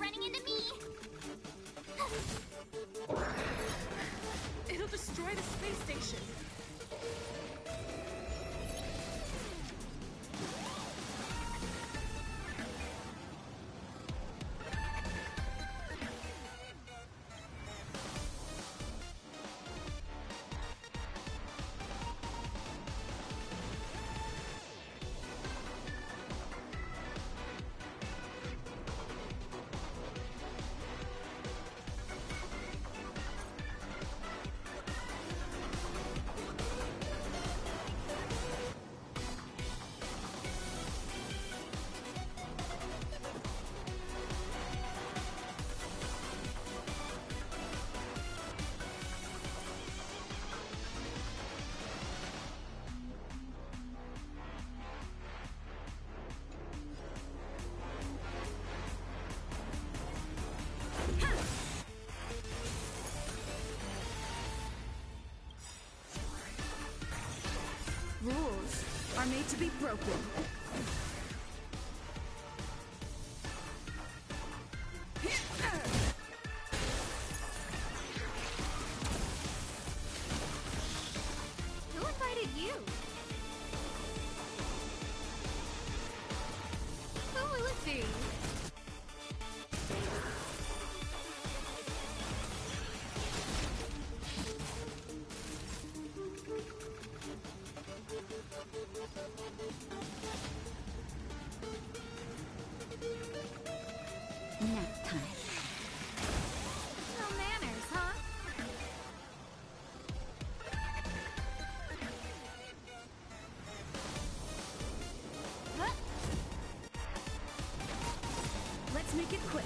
running into me! It'll destroy the space station! Rules are made to be broken. Who invited you? Who will it be? Nap time. No manners, huh? Huh? Let's make it quick.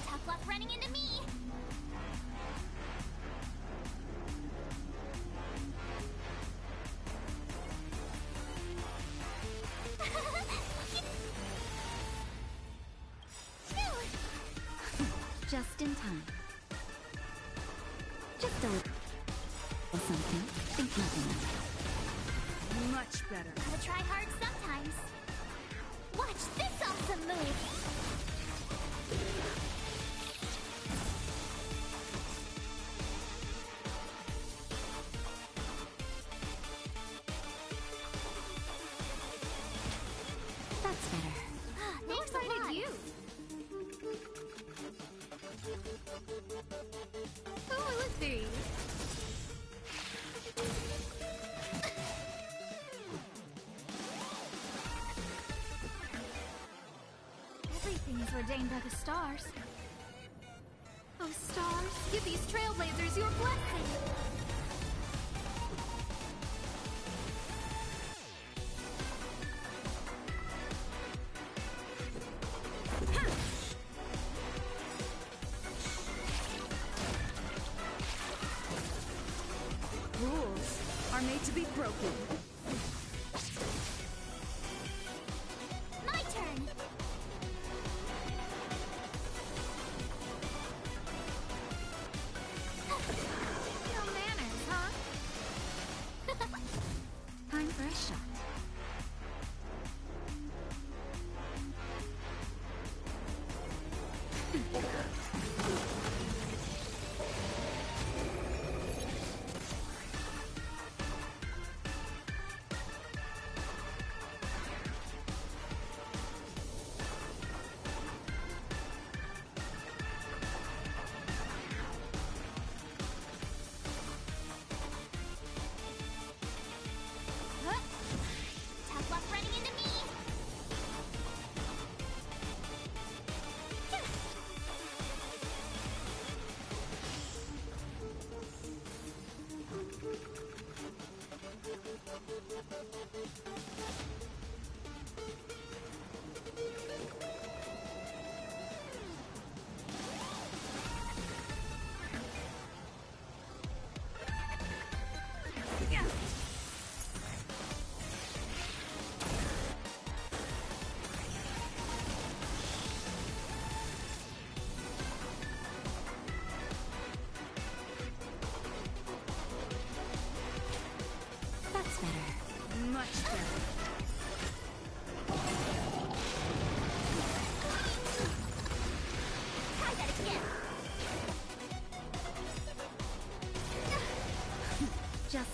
Tough luck running into me! Just in time. Just a little something. Think nothing of it. Much better. Gotta try hard sometimes. Watch this awesome move! That's better. Thanks a lot. You? Who will it be? Everything is ordained by the stars. Oh, stars, give these trailblazers your blessing! Rules are made to be broken. My turn! No manners, huh? Time for a shot. Huh? Tough luck running into me!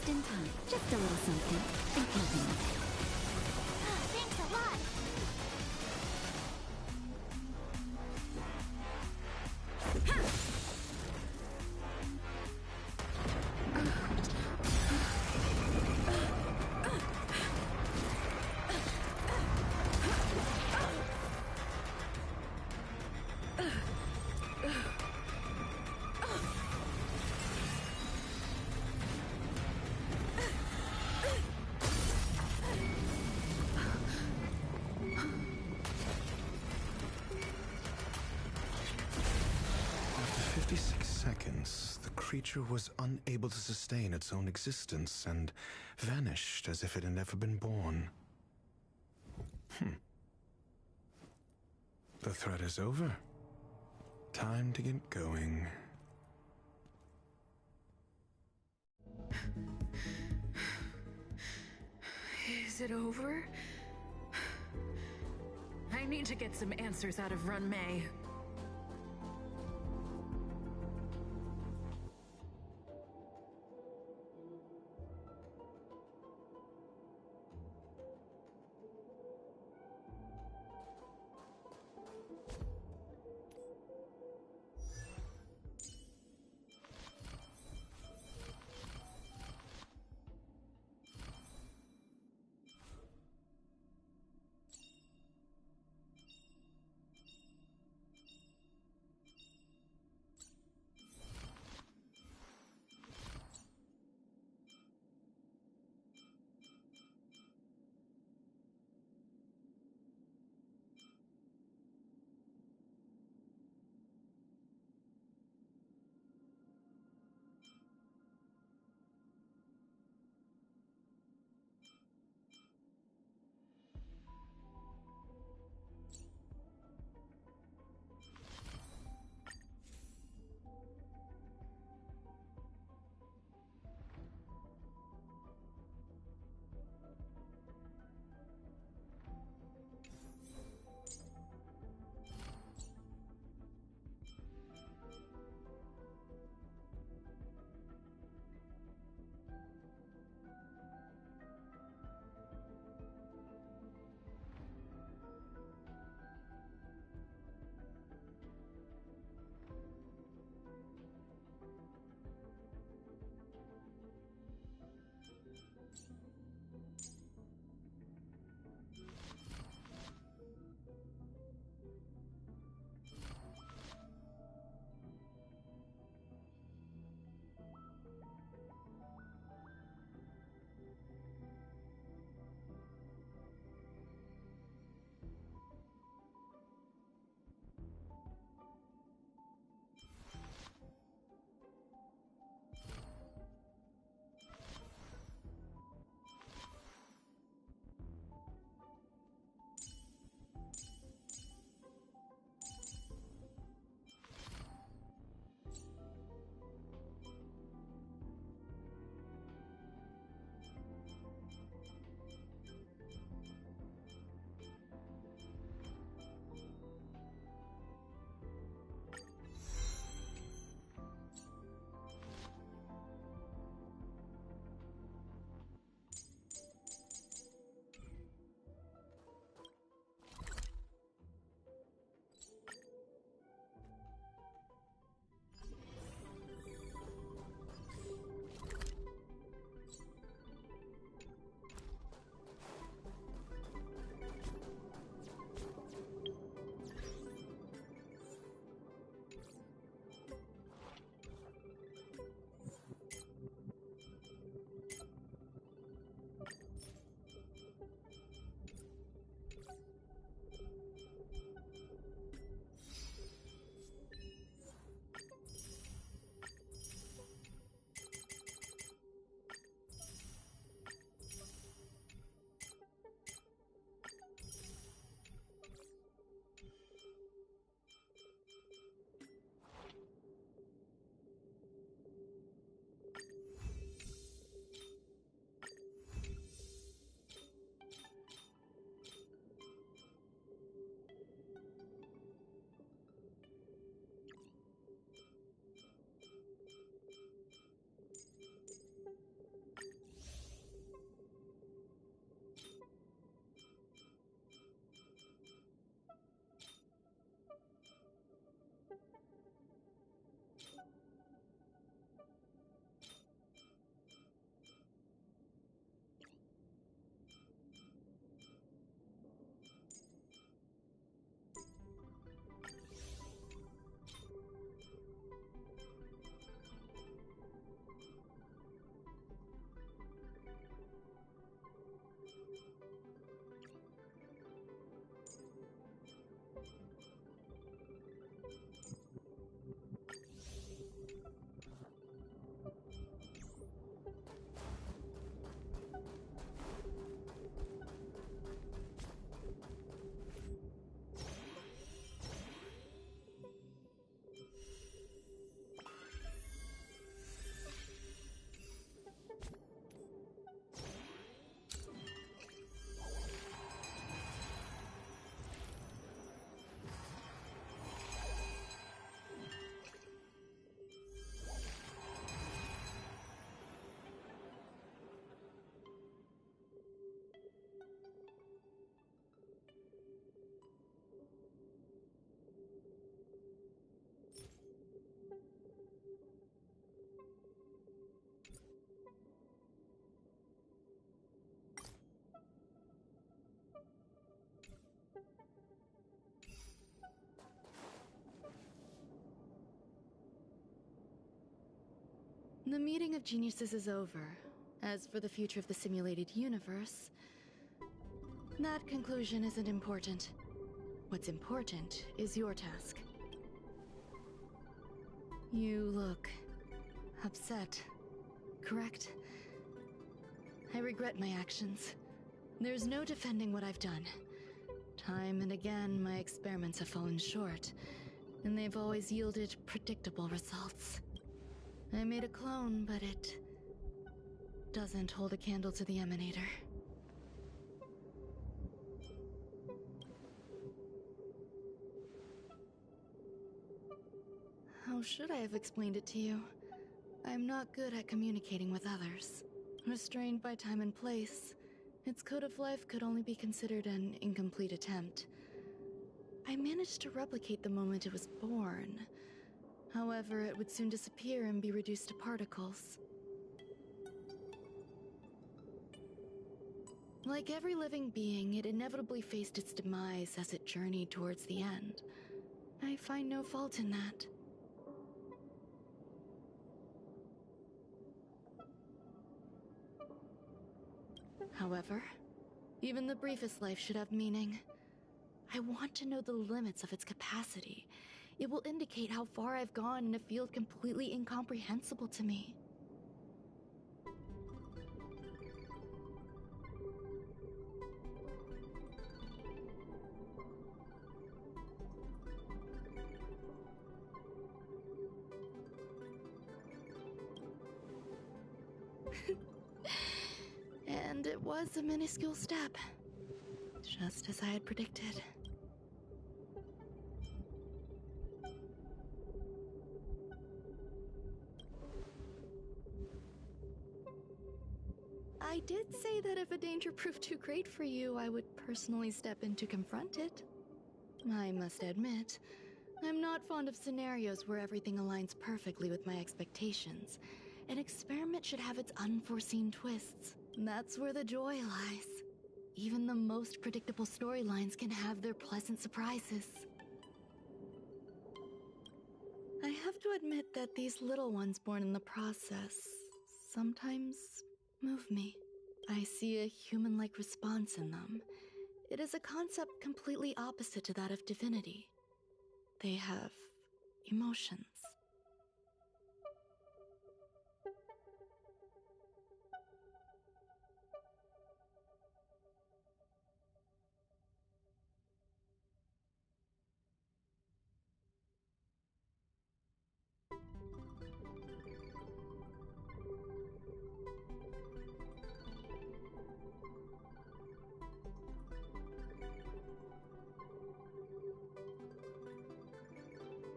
Just in time. Just a little something. Think nothing of it. Thanks a lot. After 56 seconds, the creature was unable to sustain its own existence and vanished as if it had never been born. The threat is over. Time to get going. Is it over? I need to get some answers out of Run May. The meeting of geniuses is over. As for the future of the simulated universe, that conclusion isn't important. What's important is your task. You look upset, correct? I regret my actions. There's no defending what I've done. Time and again, my experiments have fallen short, and they've always yielded predictable results. I made a clone, but it doesn't hold a candle to the Emanator. How should I have explained it to you? I'm not good at communicating with others. Restrained by time and place, its code of life could only be considered an incomplete attempt. I managed to replicate the moment it was born. However, it would soon disappear and be reduced to particles. Like every living being, it inevitably faced its demise as it journeyed towards the end. I find no fault in that. However, even the briefest life should have meaning. I want to know the limits of its capacity. It will indicate how far I've gone in a field completely incomprehensible to me. And it was a minuscule step, just as I had predicted. I did say that if a danger proved too great for you, I would personally step in to confront it. I must admit, I'm not fond of scenarios where everything aligns perfectly with my expectations. An experiment should have its unforeseen twists. That's where the joy lies. Even the most predictable storylines can have their pleasant surprises. I have to admit that these little ones born in the process sometimes move me. I see a human-like response in them. It is a concept completely opposite to that of divinity. They have emotions.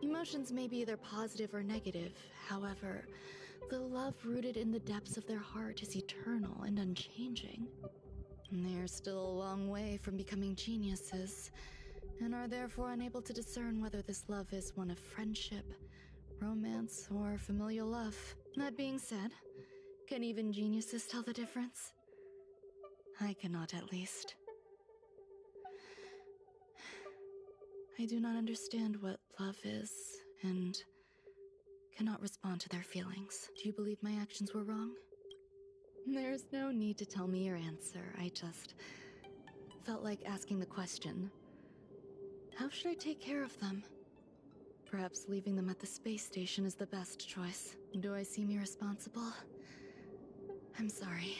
Emotions may be either positive or negative. However, the love rooted in the depths of their heart is eternal and unchanging. They are still a long way from becoming geniuses, and are therefore unable to discern whether this love is one of friendship, romance, or familial love. That being said, can even geniuses tell the difference? I cannot, at least. I do not understand what love is, and cannot respond to their feelings. Do you believe my actions were wrong? There's no need to tell me your answer. I just felt like asking the question. How should I take care of them? Perhaps leaving them at the space station is the best choice. Do I seem irresponsible? I'm sorry.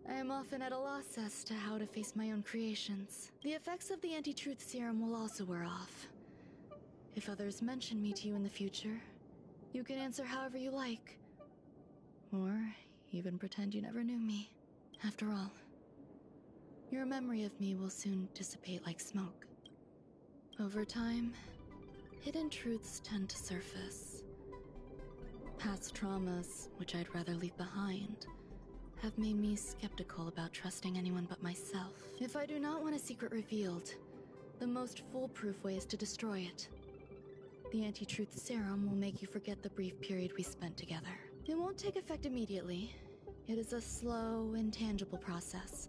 I am often at a loss as to how to face my own creations. The effects of the anti-truth serum will also wear off. If others mention me to you in the future, you can answer however you like. Or even pretend you never knew me. After all, your memory of me will soon dissipate like smoke. Over time, hidden truths tend to surface. Past traumas, which I'd rather leave behind, have made me skeptical about trusting anyone but myself. If I do not want a secret revealed, the most foolproof way is to destroy it. The anti-truth serum will make you forget the brief period we spent together. It won't take effect immediately. It is a slow, intangible process,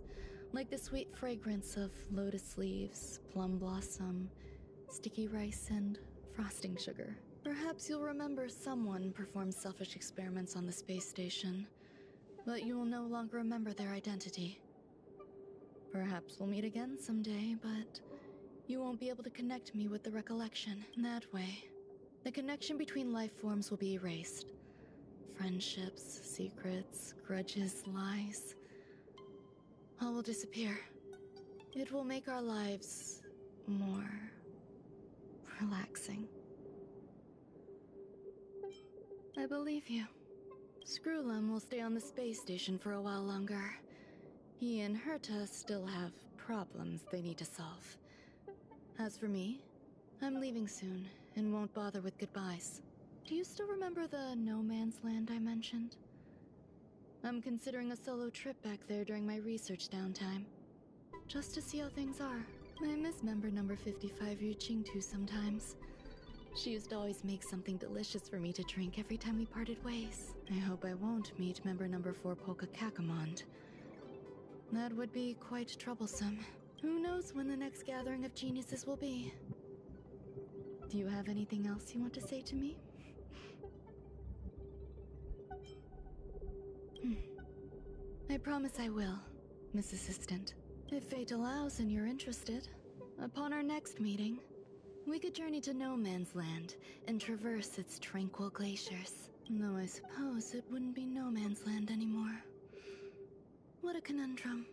like the sweet fragrance of lotus leaves, plum blossom, sticky rice, and frosting sugar. Perhaps you'll remember someone performed selfish experiments on the space station, but you will no longer remember their identity. Perhaps we'll meet again someday, but you won't be able to connect me with the recollection. That way, the connection between life forms will be erased. Friendships, secrets, grudges, lies, all will disappear. It will make our lives more relaxing. I believe you. Screwlum will stay on the space station for a while longer. He and Herta still have problems they need to solve. As for me, I'm leaving soon and won't bother with goodbyes. Do you still remember the No Man's Land I mentioned? I'm considering a solo trip back there during my research downtime, just to see how things are. I miss member number 55 Yu Qingtu sometimes. She used to always make something delicious for me to drink every time we parted ways. I hope I won't meet member number 4 Polka Kakamond. That would be quite troublesome. Who knows when the next gathering of geniuses will be? Do you have anything else you want to say to me? I promise I will, Miss Assistant. If fate allows and you're interested, upon our next meeting, we could journey to No Man's Land and traverse its tranquil glaciers. Though I suppose it wouldn't be No Man's Land anymore. What a conundrum.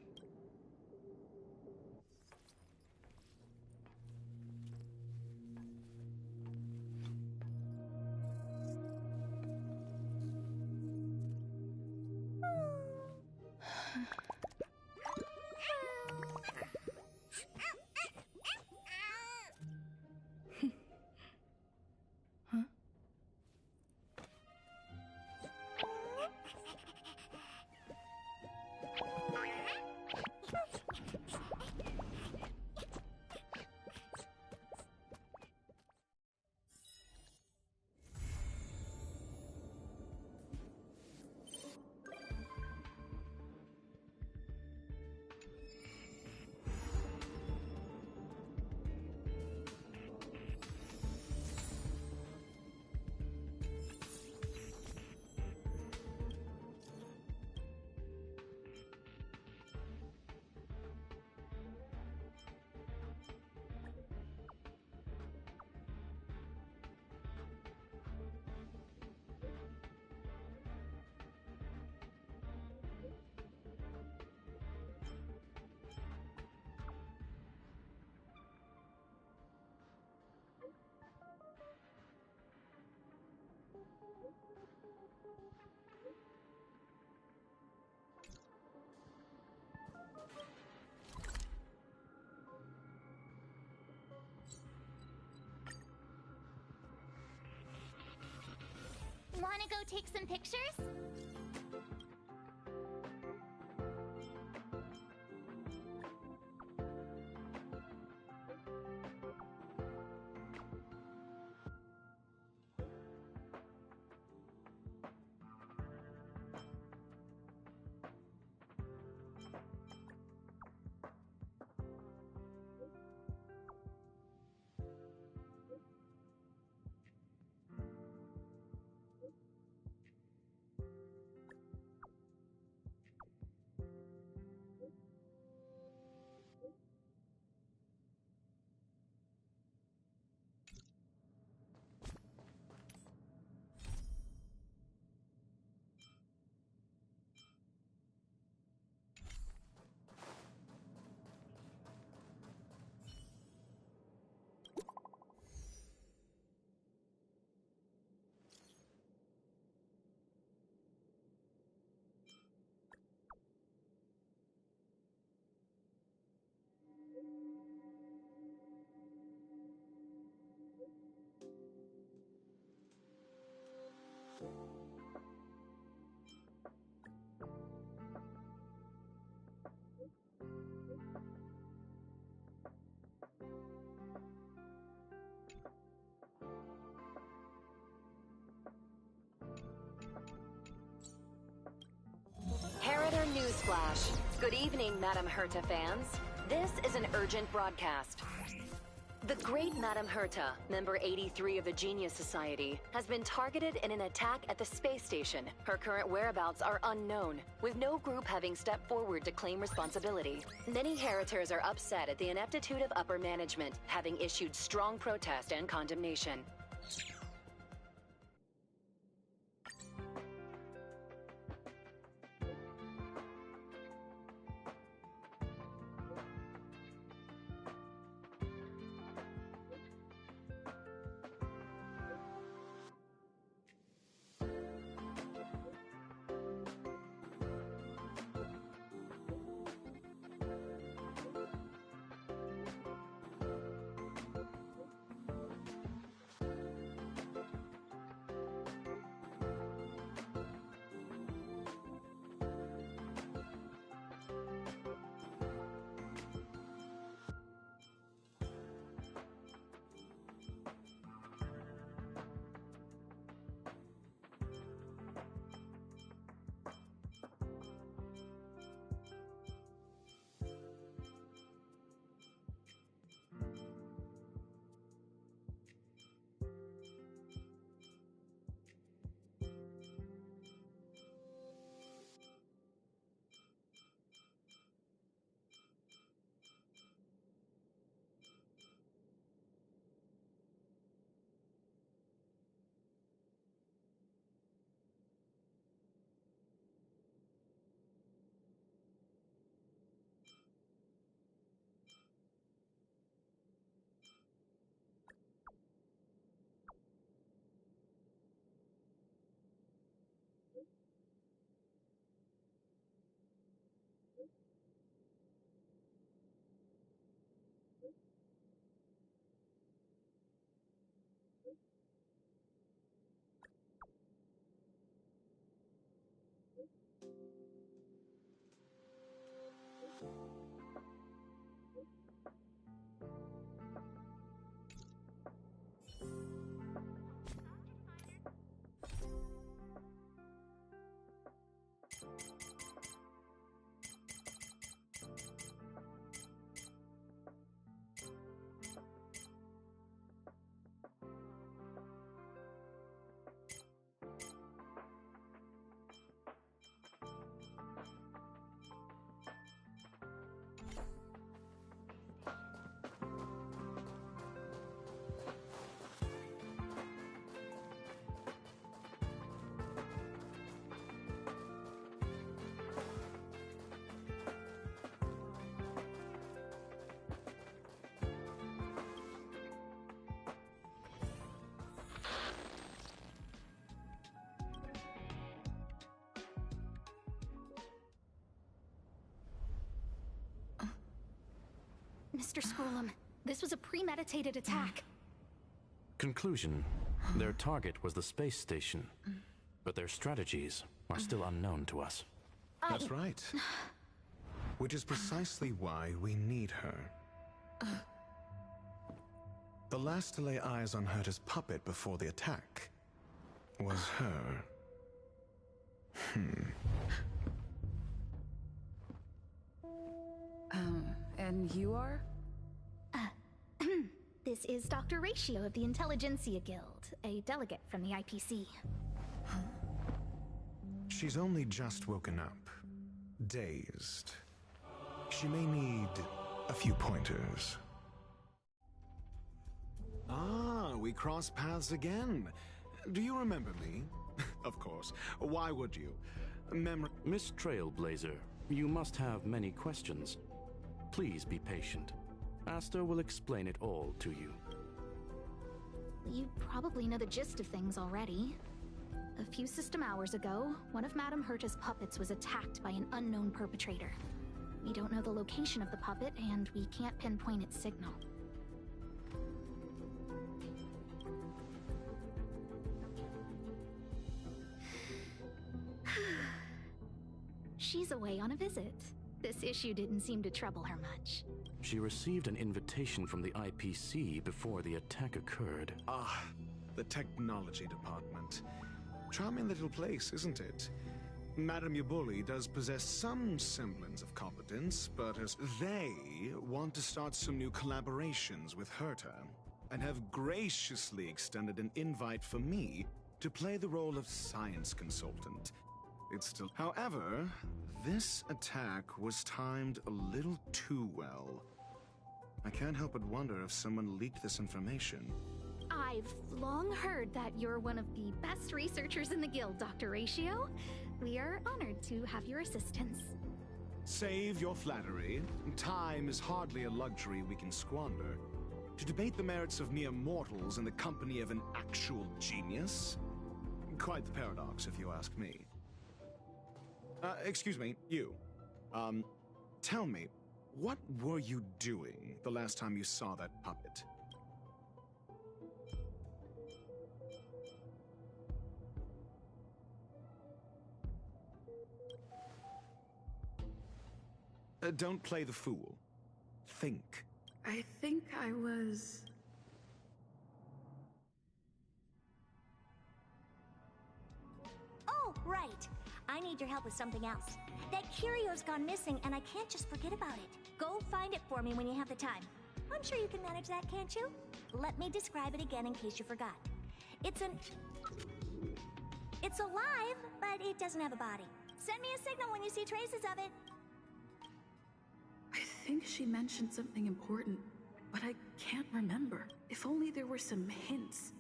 Wanna go take some pictures? Harrider Newsflash. Good evening, Madam Herta fans. This is an urgent broadcast. The great Madame Herta, member 83 of the Genius Society, has been targeted in an attack at the space station. Her current whereabouts are unknown, with no group having stepped forward to claim responsibility. Many Heritors are upset at the ineptitude of upper management, having issued strong protest and condemnation. Mr. Scrollum, this was a premeditated attack. Conclusion: their target was the space station, but their strategies are still unknown to us. That's right. Which is precisely why we need her. The last to lay eyes on Herta's puppet before the attack was her. And you are? This is Dr. Ratio of the Intelligentsia Guild, a delegate from the IPC. She's only just woken up, dazed. She may need a few pointers. Ah, we cross paths again. Do you remember me? Of course. Why would you? Miss Trailblazer, you must have many questions. Please be patient. Aster will explain it all to you. You probably know the gist of things already. A few system hours ago, one of Madame Herta's puppets was attacked by an unknown perpetrator. We don't know the location of the puppet, and we can't pinpoint its signal. She's away on a visit. This issue didn't seem to trouble her much. She received an invitation from the IPC before the attack occurred. Ah, the technology department. Charming little place, isn't it? Madame Yabuli does possess some semblance of competence, but as they want to start some new collaborations with Herta, and have graciously extended an invite for me to play the role of science consultant. It's still... However, this attack was timed a little too well. I can't help but wonder if someone leaked this information. I've long heard that you're one of the best researchers in the guild, Dr. Ratio. We are honored to have your assistance. Save your flattery. Time is hardly a luxury we can squander. To debate the merits of mere mortals in the company of an actual genius? Quite the paradox, if you ask me. Excuse me, you. Tell me, what were you doing the last time you saw that puppet? Don't play the fool. Think. I think I was... Oh, right. I need your help with something else. That curio's gone missing, and I can't just forget about it. Go find it for me when you have the time. I'm sure you can manage that, can't you? Let me describe it again in case you forgot. It's alive, but it doesn't have a body. Send me a signal when you see traces of it. I think she mentioned something important, but I can't remember. If only there were some hints,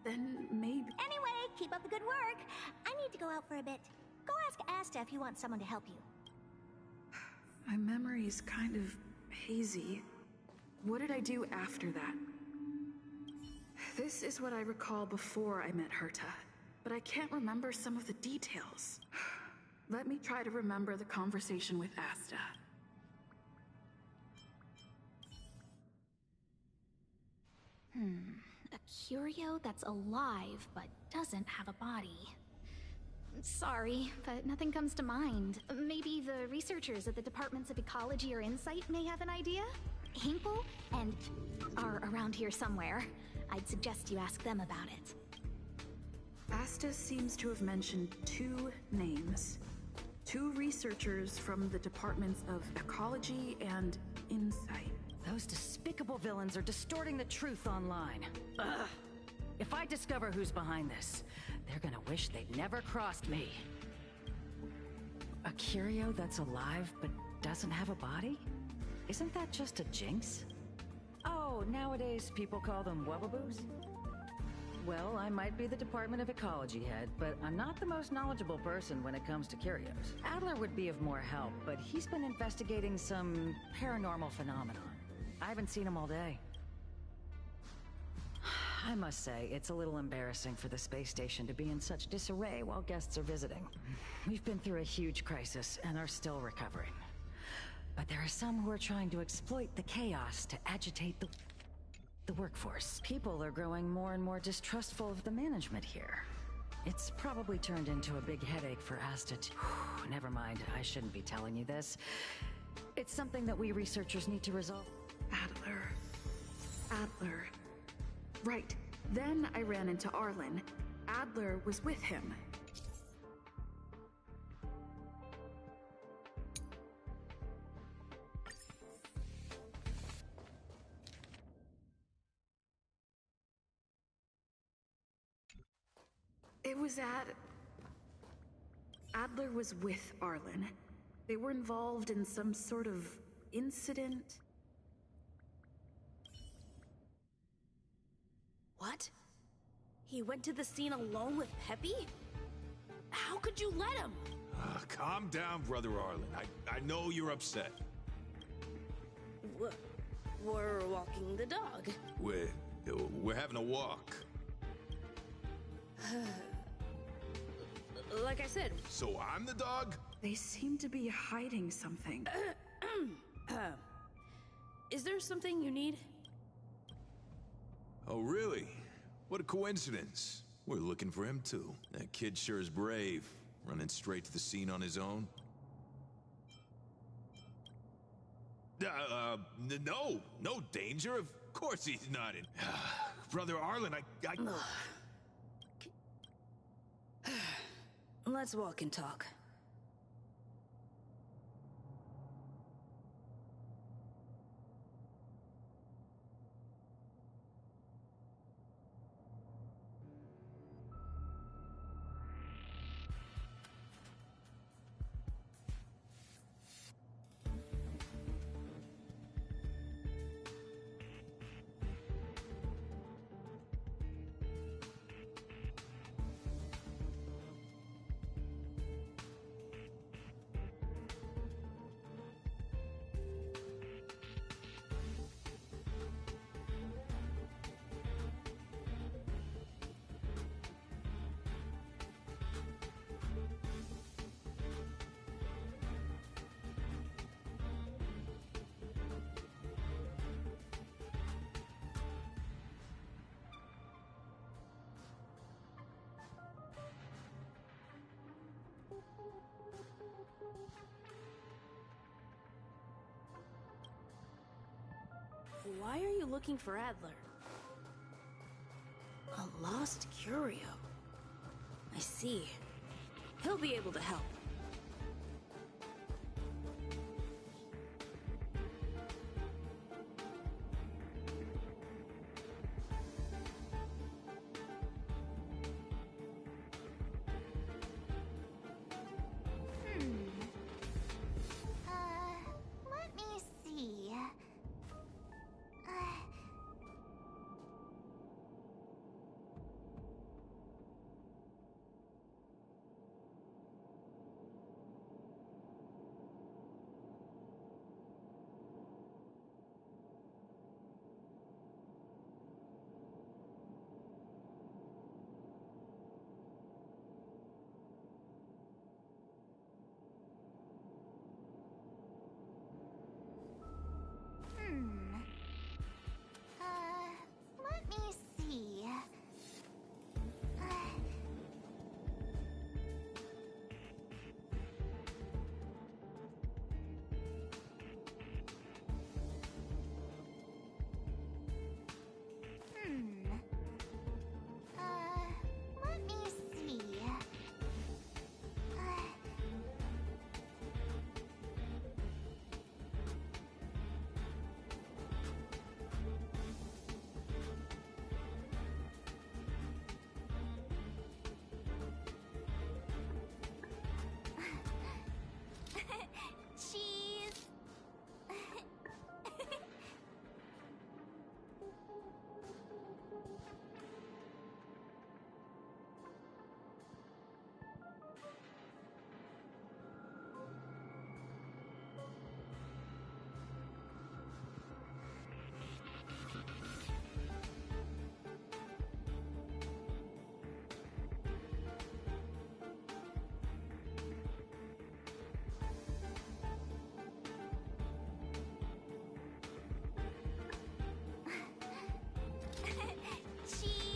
then maybe... Anyway, keep up the good work. I need to go out for a bit. Go ask Asta if you want someone to help you. My memory's kind of hazy. What did I do after that? This is what I recall before I met Herta, but I can't remember some of the details. Let me try to remember the conversation with Asta. A curio that's alive but doesn't have a body. Sorry, but nothing comes to mind. Maybe the researchers at the Departments of Ecology or Insight may have an idea? Hinkle and are around here somewhere. I'd suggest you ask them about it. Asta seems to have mentioned 2 names. 2 researchers from the Departments of Ecology and Insight. Those despicable villains are distorting the truth online. Ugh. If I discover who's behind this, they're gonna wish they'd never crossed me. A curio that's alive but doesn't have a body? Isn't that just a jinx? Oh, nowadays people call them wubbaboos? Well, I might be the Department of Ecology head, but I'm not the most knowledgeable person when it comes to curios. Adler would be of more help, but he's been investigating some paranormal phenomenon. I haven't seen him all day. I must say, it's a little embarrassing for the space station to be in such disarray while guests are visiting. We've been through a huge crisis and are still recovering. But there are some who are trying to exploit the chaos to agitate the workforce. People are growing more and more distrustful of the management here. It's probably turned into a big headache for Asta to... Never mind, I shouldn't be telling you this. It's something that we researchers need to resolve. Adler. Right. Then I ran into Arlen. Adler was with him. It was at... Adler was with Arlen. They were involved in some sort of incident. What? He went to the scene alone with Peppy? How could you let him? Calm down, Brother Arlen. I know you're upset. We're walking the dog. We're having a walk. Like I said... So I'm the dog? They seem to be hiding something. Is there something you need? Oh, really? What a coincidence. We're looking for him, too. That kid sure is brave, running straight to the scene on his own. No danger. Of course he's not in. Brother Arlen, Let's walk and talk. Why are you looking for Adler? A lost curio. I see. He'll be able to help. Let me see. Let me see. Let me see. Cheese. Cheese.